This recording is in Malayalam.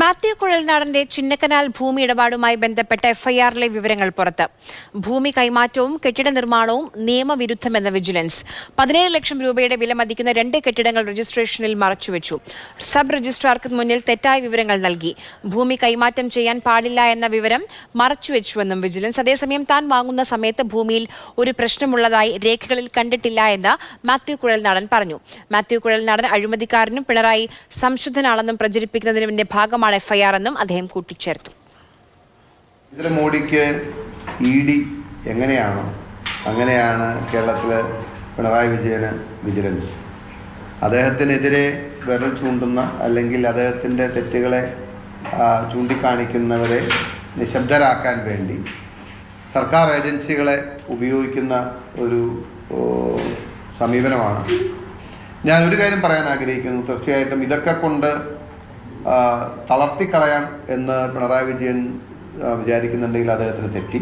മാത്യു കുഴൽനാടന്റെ ചിന്നക്കനാൽ ഭൂമി ഇടപാടുമായി ബന്ധപ്പെട്ട എഫ്ഐആറിലെ വിവരങ്ങൾ പുറത്ത്. ഭൂമി കൈമാറ്റവും കെട്ടിട നിർമ്മാണവും നിയമവിരുദ്ധമെന്ന വിജിലൻസ്. 17 ലക്ഷം രൂപയുടെ വില മതിക്കുന്ന 2 കെട്ടിടങ്ങൾ രജിസ്ട്രേഷനിൽ മറച്ചുവെച്ചു. സബ് രജിസ്ട്രാർക്ക് മുന്നിൽ തെറ്റായ വിവരങ്ങൾ നൽകി. ഭൂമി കൈമാറ്റം ചെയ്യാൻ പാടില്ല എന്ന വിവരം മറച്ചുവെച്ചുവെന്നും വിജിലൻസ്. അതേസമയം താൻ വാങ്ങുന്ന സമയത്ത് ഭൂമിയിൽ ഒരു പ്രശ്നമുള്ളതായി രേഖകളിൽ കണ്ടിട്ടില്ല എന്ന് മാത്യു കുഴൽനാടൻ പറഞ്ഞു. മാത്യു കുഴൽനാടൻ അഴിമതിക്കാരനും പിണറായി സംശുദ്ധനാണെന്നും പ്രചരിപ്പിക്കുന്നതിന്റെ ഭാഗമാണ് എഫ്ഐആർ എന്നും അദ്ദേഹം കൂട്ടിച്ചേർത്തു. മോഡിക്ക് ED എങ്ങനെയാണോ അങ്ങനെയാണ് കേരളത്തിലെ പിണറായി വിജയന് വിജിലൻസ്. അദ്ദേഹത്തിനെതിരെ വിരൽ ചൂണ്ടുന്ന അല്ലെങ്കിൽ അദ്ദേഹത്തിൻ്റെ തെറ്റുകളെ ചൂണ്ടിക്കാണിക്കുന്നവരെ നിശബ്ദരാക്കാൻ വേണ്ടി സർക്കാർ ഏജൻസികളെ ഉപയോഗിക്കുന്ന ഒരു സമീപനമാണ്. ഞാനൊരു കാര്യം പറയാൻ ആഗ്രഹിക്കുന്നു. തീർച്ചയായിട്ടും ഇതൊക്കെ കൊണ്ട് തളർത്തിക്കളയാം എന്ന് പിണറായി വിജയൻ വിചാരിക്കുന്നുണ്ടെങ്കിൽ അദ്ദേഹത്തിന് തെറ്റി.